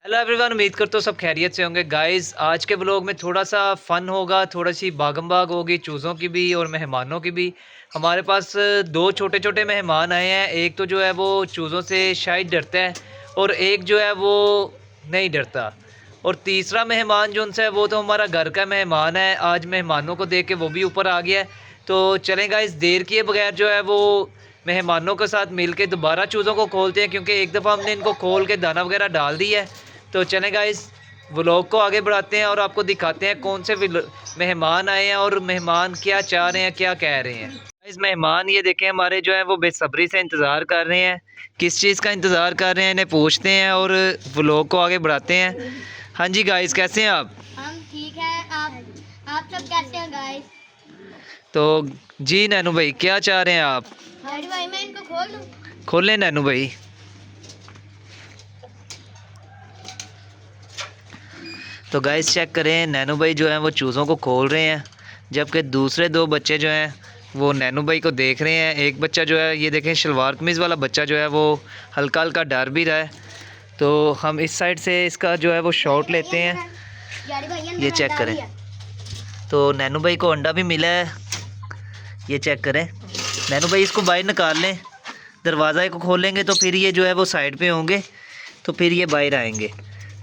Hello everyone, उम्मीद करता हूँ सब खैरियत से होंगे। गाइस, आज के ब्लॉग में थोड़ा सा फन होगा, थोड़ी सी भागम भाग होगी चूज़ों की भी और मेहमानों की भी। हमारे पास दो छोटे छोटे मेहमान आए हैं। एक तो जो है वो चूज़ों से शायद डरता है और एक जो है वो नहीं डरता। और तीसरा मेहमान जो उनसे है वो तो हमारा घर का मेहमान है। आज मेहमानों को देख के वो भी ऊपर आ गया है। तो चलें गाइस, देर किए बगैर जो है वो मेहमानों के साथ मिल के दोबारा चूज़ों को खोलते हैं, क्योंकि एक दफ़ा हमने इनको खोल के दाना वगैरह डाल दिया है। तो चलें गाइस, व्लॉग को आगे बढ़ाते हैं और आपको दिखाते हैं कौन से मेहमान आए हैं और मेहमान क्या चाह रहे हैं, क्या कह रहे हैं। गाइस, मेहमान ये देखें हमारे जो है वो बेसब्री से इंतज़ार कर रहे हैं। किस चीज़ का इंतज़ार कर रहे हैं इन्हें पूछते हैं और व्लॉग को आगे बढ़ाते हैं। हाँ जी गाइस, कैसे हैं आप? हम ठीक है। आप सब कैसे हैं गाइस? तो जी नैनू भाई, क्या चाह रहे हैं आप? डैडी भाई मैं इनको खोल दूं? खोलें नैनू भाई। तो गाइस चेक करें, नैनू भाई जो हैं वो चूज़ों को खोल रहे हैं, जबकि दूसरे दो बच्चे जो हैं वो नैनू भाई को देख रहे हैं। एक बच्चा जो है, ये देखें शलवार कमीज़ वाला बच्चा जो है वो हल्का हल्का डर भी रहा है। तो हम इस साइड से इसका जो है वो शॉट लेते हैं। डैडी भाई ये चेक करें, तो नैनू भाई को अंडा भी मिला है। ये चेक करें, नैनू भाई इसको बाहर निकाल लें। दरवाज़ा को खोलेंगे तो फिर ये जो है वो साइड पे होंगे, तो फिर ये बाहर आएंगे।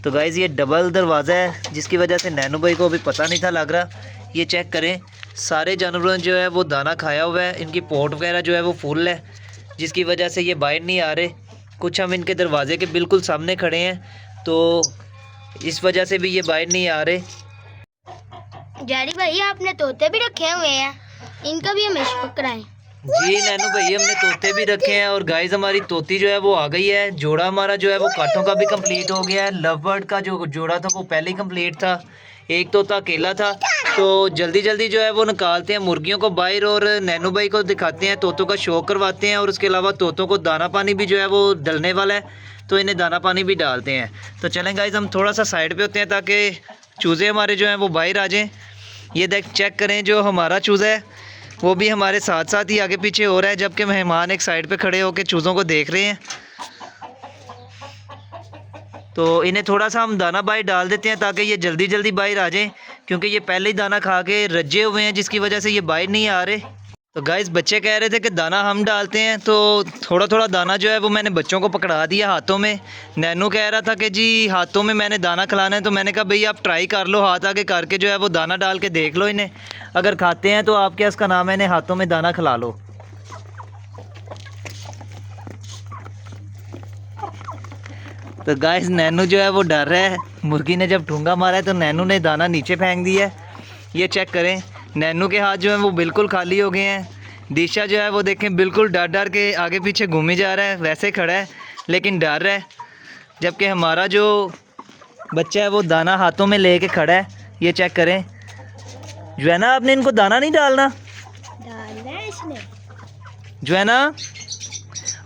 तो गाइज़, ये डबल दरवाज़ा है जिसकी वजह से नैनू भाई को अभी पता नहीं था लग रहा। ये चेक करें, सारे जानवरों ने जो है वो दाना खाया हुआ है। इनकी पोट वगैरह जो है वो फुल है, जिसकी वजह से ये बाहर नहीं आ रहे। कुछ हम इनके दरवाजे के बिल्कुल सामने खड़े हैं, तो इस वजह से भी ये बाहर नहीं आ रहे। डैडी भाई आपने तोते भी रखे हुए हैं, इनका भी हमें शौक कराएं। जी नैनू भाई, हमने तोते भी रखे हैं और गाइस हमारी तोती जो है वो आ गई है। जोड़ा हमारा जो है वो कांटों का भी कंप्लीट हो गया है। लव बर्ड का जो जोड़ा था वो पहले ही कंप्लीट था। एक तोता अकेला था, तो जल्दी जल्दी जो है वो निकालते हैं मुर्गियों को बाहर और नैनू भाई को दिखाते हैं, तोतों का शौक करवाते हैं। और उसके अलावा तोतों को दाना पानी भी जो है वो डलने वाला है, तो इन्हें दाना पानी भी डालते हैं। तो चलें गाइस, हम थोड़ा सा साइड पर होते हैं ताकि चूज़े हमारे जो हैं वो बाहर आ जाएँ। ये देख चेक करें, जो हमारा चूज़ा है वो भी हमारे साथ साथ ही आगे पीछे हो रहा है, जबकि मेहमान एक साइड पे खड़े होकर चूज़ों को देख रहे हैं। तो इन्हें थोड़ा सा हम दाना बाहर डाल देते हैं ताकि ये जल्दी जल्दी बाहर आ जाएं, क्योंकि ये पहले ही दाना खा के रज्जे हुए हैं, जिसकी वजह से ये बाहर नहीं आ रहे। तो गाइस, बच्चे कह रहे थे कि दाना हम डालते हैं, तो थोड़ा थोड़ा दाना जो है वो मैंने बच्चों को पकड़ा दिया हाथों में। नैनू कह रहा था कि जी हाथों में मैंने दाना खिलाना है, तो मैंने कहा भाई आप ट्राई कर लो, हाथ आगे करके जो है वो दाना डाल के देख लो इन्हें। अगर खाते हैं तो आपके इसका नाम है, इन्हें हाथों में दाना खिला लो। तो गाइस, नैनू जो है वो डर रहा है। मुर्गी ने जब ठूंगा मारा है तो नैनू ने दाना नीचे फेंक दिया है। ये चेक करें, नैनू के हाथ जो है वो बिल्कुल खाली हो गए हैं। दिशा जो है वो देखें बिल्कुल डर डर के आगे पीछे घूमी जा रहा है, वैसे खड़ा है लेकिन डर रहा है। जबकि हमारा जो बच्चा है वो दाना हाथों में लेके खड़ा है। ये चेक करें, जो है ना, आपने इनको दाना नहीं डालना है इसमें। जो है ना,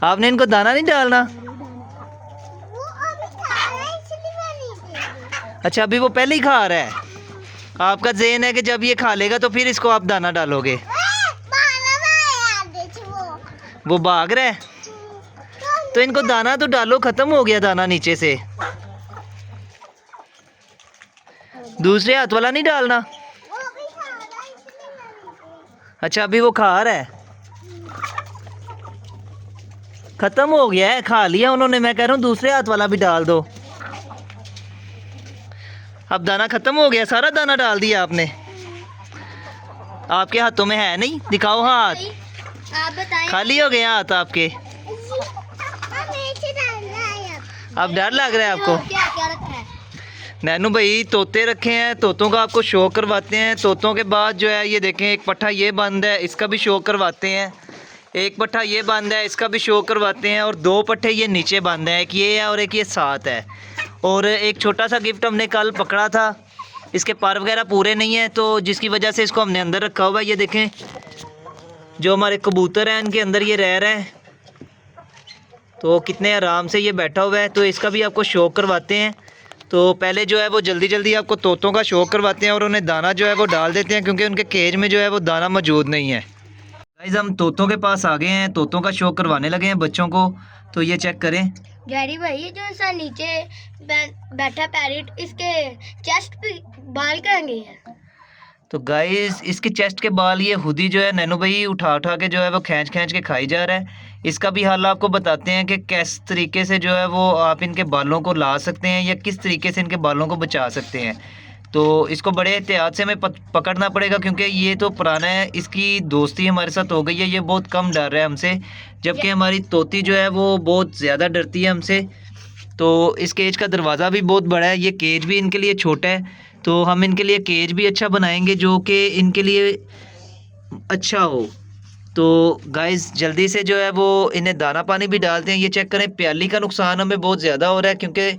आपने इनको दाना नहीं डालना। अच्छा, अभी वो पहले ही खा रहा है। आपका ज़हन है कि जब ये खा लेगा तो फिर इसको आप दाना डालोगे। वो भाग रहा है, तो इनको दाना तो डालो, खत्म हो गया दाना नीचे से। दूसरे हाथ वाला नहीं डालना। अच्छा, अभी वो खा रहा है, खत्म हो गया है, खा लिया उन्होंने। मैं कह रहा हूँ दूसरे हाथ वाला भी डाल दो। अब दाना खत्म हो गया, सारा दाना डाल दिया आपने। आपके हाथों में है नहीं, दिखाओ हाथ। आप बताएं। खाली हो गया हाथ आपके। अब डर लग रहा है आपको। क्या क्या रखा है? नैनू भाई तोते रखे हैं, तोतों का आपको शौक करवाते हैं। तोतों के बाद जो है ये देखें, एक पट्ठा ये बंद है, इसका भी शौक करवाते हैं। एक पट्ठा ये बंद है, इसका भी शौक करवाते हैं। और दो पट्ठे ये नीचे बंद हैं, एक ये है और एक ये साथ है। और एक छोटा सा गिफ्ट हमने कल पकड़ा था, इसके पर वगैरह पूरे नहीं है, तो जिसकी वजह से इसको हमने अंदर रखा हुआ है। ये देखें, जो हमारे कबूतर हैं इनके अंदर ये रह रहे हैं, तो कितने आराम से ये बैठा हुआ है। तो इसका भी आपको शौक करवाते हैं। तो पहले जो है वो जल्दी जल्दी आपको तोतों का शौक करवाते हैं और उन्हें दाना जो है वो डाल देते हैं, क्योंकि उनके केज में जो है वो दाना मौजूद नहीं है। गाइस, हम तोतों के पास आ गए हैं, तोतों का शौक करवाने लगे हैं बच्चों को। तो ये चेक करें, जैरी भाई जो सा नीचे बैठा पैरेट, इसके चेस्ट पे बाल करेंगे है। तो गाइस इसके चेस्ट के बाल ये खुद ही जो है नैनो भाई उठा उठा के जो है वो खींच खींच के खाई जा रहा है। इसका भी हाल आपको बताते हैं कि किस तरीके से जो है वो आप इनके बालों को ला सकते हैं या किस तरीके से इनके बालों को बचा सकते हैं। तो इसको बड़े एहतियात से हमें पकड़ना पड़ेगा क्योंकि ये तो पुराना है, इसकी दोस्ती हमारे साथ हो गई है, ये बहुत कम डर रहा है हमसे, जबकि हमारी तोती जो है वो बहुत ज़्यादा डरती है हमसे। तो इस केज का दरवाज़ा भी बहुत बड़ा है, ये केज भी इनके लिए छोटा है, तो हम इनके लिए केज भी अच्छा बनाएंगे जो कि इनके लिए अच्छा हो। तो गाइस जल्दी से जो है वो इन्हें दाना पानी भी डालते हैं। ये चेक करें, प्याली का नुकसान हमें बहुत ज़्यादा हो रहा है क्योंकि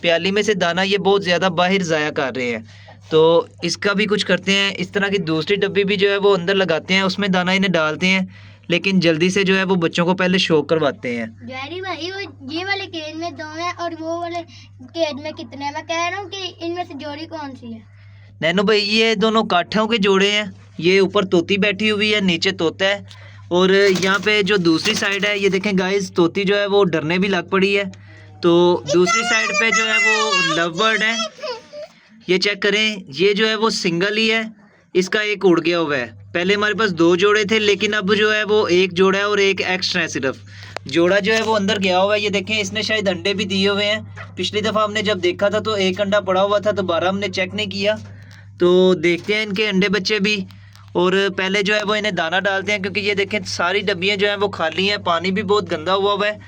प्याली में से दाना ये बहुत ज़्यादा बाहर ज़ाया कर रहे हैं। तो इसका भी कुछ करते हैं, इस तरह की दूसरी डब्बी भी जो है वो अंदर लगाते हैं, उसमें दाना इन्हें डालते हैं, लेकिन जल्दी से जो है वो बच्चों को पहले शौक करवाते हैं। जैरी भाई वो ये वाले केज में 2 हैं और वो वाले केज में कितने हैं? मैं कह रहा हूँ कि इनमें से जोड़ी कौन सी है? नैनो भाई ये दोनों काठों के जोड़े हैं, ये ऊपर तोती बैठी हुई है, नीचे तोता है, और यहाँ पे जो दूसरी साइड है ये देखें गाइस, तोती जो है वो डरने भी लग पड़ी है। तो दूसरी साइड पे जो है वो लव बर्ड है, ये चेक करें, ये जो है वो सिंगल ही है, इसका एक उड़ गया हुआ है। पहले हमारे पास 2 जोड़े थे लेकिन अब जो है वो एक जोड़ा है और एक एक्स्ट्रा है, सिर्फ जोड़ा जो है वो अंदर गया हुआ है। ये देखें, इसने शायद अंडे भी दिए हुए हैं, पिछली दफ़ा हमने जब देखा था तो एक अंडा पड़ा हुआ था, दोबारा हमने चेक नहीं किया। तो देखते हैं इनके अंडे बच्चे भी, और पहले जो है वो इन्हें दाना डालते हैं क्योंकि ये देखें सारी डब्बियाँ जो हैं वो खाली हैं, पानी भी बहुत गंदा हुआ है।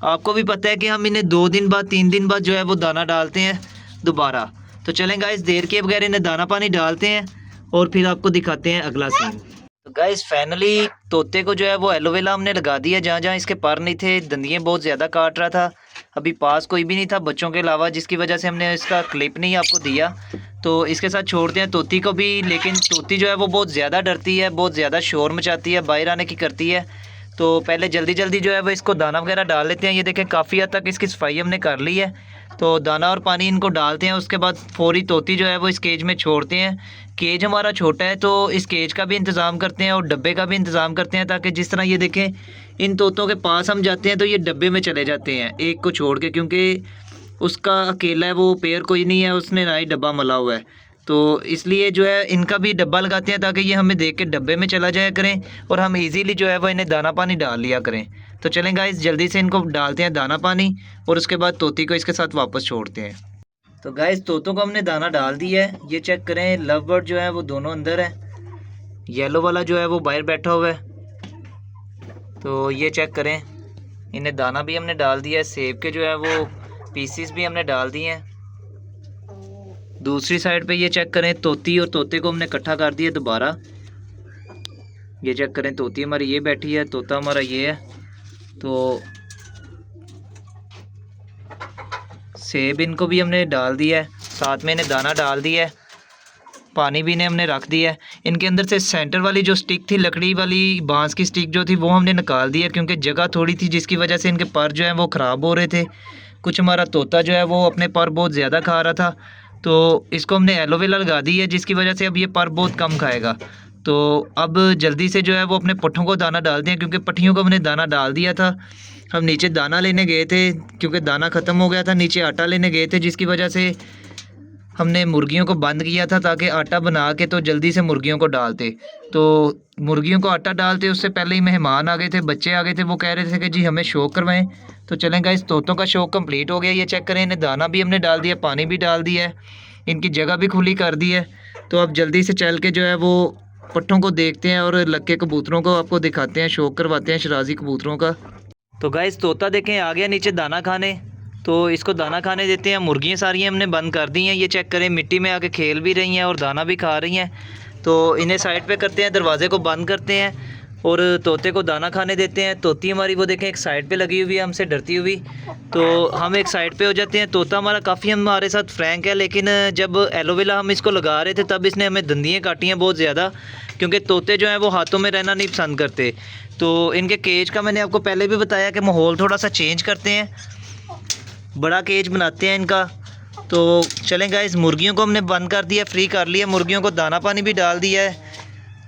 आपको भी पता है कि हम इन्हें 2 दिन बाद 3 दिन बाद जो है वो दाना डालते हैं दोबारा। तो चलें गाइस, देर के बगैर इन्हें दाना पानी डालते हैं और फिर आपको दिखाते हैं अगला सीन। तो गाइस फाइनली तोते को जो है वो एलोवेरा हमने लगा दिया जहाँ जहाँ इसके पर नहीं थे, दंदियाँ बहुत ज़्यादा काट रहा था, अभी पास कोई भी नहीं था बच्चों के अलावा, जिसकी वजह से हमने इसका क्लिप नहीं आपको दिया। तो इसके साथ छोड़ते हैं तोती को भी, लेकिन तोती जो है वो बहुत ज़्यादा डरती है, बहुत ज़्यादा शोर मचाती है, बाहर आने की करती है। तो पहले जल्दी जल्दी जो है वो इसको दाना वगैरह डाल लेते हैं। ये देखें काफ़ी हद तक इसकी सफाई हमने कर ली है, तो दाना और पानी इनको डालते हैं, उसके बाद फौरी तोती जो है वो इस केज में छोड़ते हैं। केज हमारा छोटा है तो इस केज का भी इंतज़ाम करते हैं और डब्बे का भी इंतज़ाम करते हैं, ताकि जिस तरह ये देखें इन तोतों के पास हम जाते हैं तो ये डब्बे में चले जाते हैं एक को छोड़ के, क्योंकि उसका अकेला है, वो पेयर कोई नहीं है, उसने ना ही डब्बा मला हुआ है। तो इसलिए जो है इनका भी डब्बा लगाते हैं ताकि ये हमें देख के डब्बे में चला जाया करें और हम इजीली जो है वो इन्हें दाना पानी डाल लिया करें। तो चलें गाइस जल्दी से इनको डालते हैं दाना पानी और उसके बाद तोती को इसके साथ वापस छोड़ते हैं। तो गाइस तोतों को हमने दाना डाल दिया है, ये चेक करें, लव बर्ड जो है वो दोनों अंदर है, येलो वाला जो है वो बाहर बैठा हुआ है। तो ये चेक करें, इन्हें दाना भी हमने डाल दिया है, सेब के जो है वो पीसीस भी हमने डाल दिए हैं। दूसरी साइड पे ये चेक करें, तोती और तोते को हमने इकट्ठा कर दिया दोबारा। ये चेक करें, तोती हमारी ये बैठी है, तोता हमारा ये है। तो सेब इनको भी हमने डाल दिया है, साथ में इन्हें दाना डाल दिया है, पानी भी इन्हें हमने रख दिया है। इनके अंदर से सेंटर वाली जो स्टिक थी, लकड़ी वाली बांस की स्टिक जो थी, वो हमने निकाल दिया क्योंकि जगह थोड़ी थी, जिसकी वजह से इनके पर जो है वो ख़राब हो रहे थे। कुछ हमारा तोता जो है वो अपने पर बहुत ज़्यादा खा रहा था, तो इसको हमने एलोवेरा लगा दी है, जिसकी वजह से अब ये पर बहुत कम खाएगा। तो अब जल्दी से जो है वो अपने पट्ठों को दाना डालते हैं, क्योंकि पट्टियों को हमने दाना डाल दिया था। हम नीचे दाना लेने गए थे क्योंकि दाना ख़त्म हो गया था, नीचे आटा लेने गए थे, जिसकी वजह से हमने मुर्गियों को बंद किया था ताकि आटा बना के तो जल्दी से मुर्गियों को डालते। तो मुर्गियों को आटा डालते उससे पहले ही मेहमान आ गए थे, बच्चे आ गए थे, वो कह रहे थे कि जी हमें शौक करवाएं। तो चलें गाइस, तोतों का शौक कंप्लीट हो गया। ये चेक करें, इन्हें दाना भी हमने डाल दिया, पानी भी डाल दिया है, इनकी जगह भी खुली कर दी है। तो अब जल्दी से चल के जो है वो पट्ठों को देखते हैं और लक्के कबूतरों को आपको दिखाते हैं, शौक करवाते हैं शराजी कबूतरों का। तो गाइस तोता देखें आ गया नीचे दाना खाने, तो इसको दाना खाने देते हैं। मुर्गियाँ सारी हमने बंद कर दी हैं, ये चेक करें मिट्टी में आके खेल भी रही हैं और दाना भी खा रही हैं। तो इन्हें साइड पे करते हैं, दरवाज़े को बंद करते हैं और तोते को दाना खाने देते हैं। तोती हमारी वो देखें एक साइड पे लगी हुई है हमसे डरती हुई, तो हम एक साइड पे हो जाते हैं। तोता हमारा काफ़ी हमारे साथ फ्रैंक है, लेकिन जब एलोवेरा हम इसको लगा रहे थे तब इसने हमें दंदियाँ काटी हैं बहुत ज़्यादा, क्योंकि तोते जो हैं वो हाथों में रहना नहीं पसंद करते। तो इनके केज का मैंने आपको पहले भी बताया कि माहौल थोड़ा सा चेंज करते हैं, बड़ा केज बनाते हैं इनका। तो चलें गाइस, मुर्गियों को हमने बंद कर दिया, फ्री कर लिया, मुर्गियों को दाना पानी भी डाल दिया है,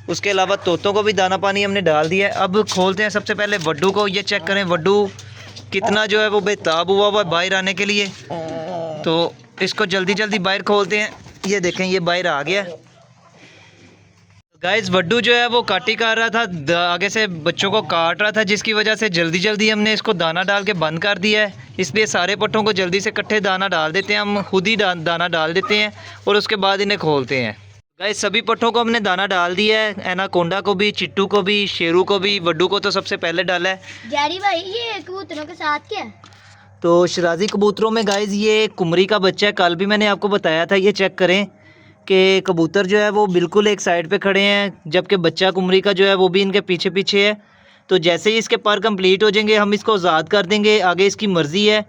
उसके अलावा तोतों को भी दाना पानी हमने डाल दिया है। अब खोलते हैं सबसे पहले वड्डू को। ये चेक करें, वड्डू कितना जो है वो बेताब हुआ हुआ है बाहर आने के लिए। तो इसको जल्दी जल्दी बाहर खोलते हैं। ये देखें ये बाहर आ गया। गाइस वड्डू जो है वो काटी कर रहा था, आगे से बच्चों को काट रहा था, जिसकी वजह से जल्दी जल्दी हमने इसको दाना डाल के बंद कर दिया है। इसलिए सारे पट्टों को जल्दी से इकट्ठे दाना डाल देते हैं, हम खुद ही दाना डाल देते हैं और उसके बाद इन्हें खोलते हैं। गाइस सभी पट्टों को हमने दाना डाल दिया है, एनाकोंडा को भी, चिट्टू को भी, शेरू को भी, वड्डू को तो सबसे पहले डाला है। जैरी भाई ये कबूतरों के साथ क्या है? तो शराजी कबूतरों में गाइस ये कुमरी का बच्चा है, कल भी मैंने आपको बताया था। ये चेक करें कि कबूतर जो है वो बिल्कुल एक साइड पे खड़े हैं, जबकि बच्चा कुमरी का जो है वो भी इनके पीछे पीछे है। तो जैसे ही इसके पर कंप्लीट हो जाएंगे हम इसको आज़ाद कर देंगे। आगे इसकी मर्ज़ी है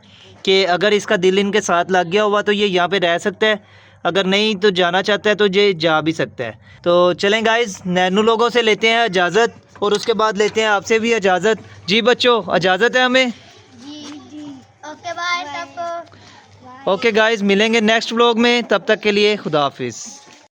कि अगर इसका दिल इनके साथ लग गया हुआ तो ये यहाँ पे रह सकता है, अगर नहीं तो जाना चाहता है तो ये जा भी सकता है। तो चलें गाइस नैनू लोगों से लेते हैं इजाज़त और उसके बाद लेते हैं आपसे भी इजाज़त। जी बच्चों इजाज़त है हमें। जी ओके बाय सबको। ओके गाइस मिलेंगे नेक्स्ट व्लॉग में, तब तक के लिए खुदा हाफिज़।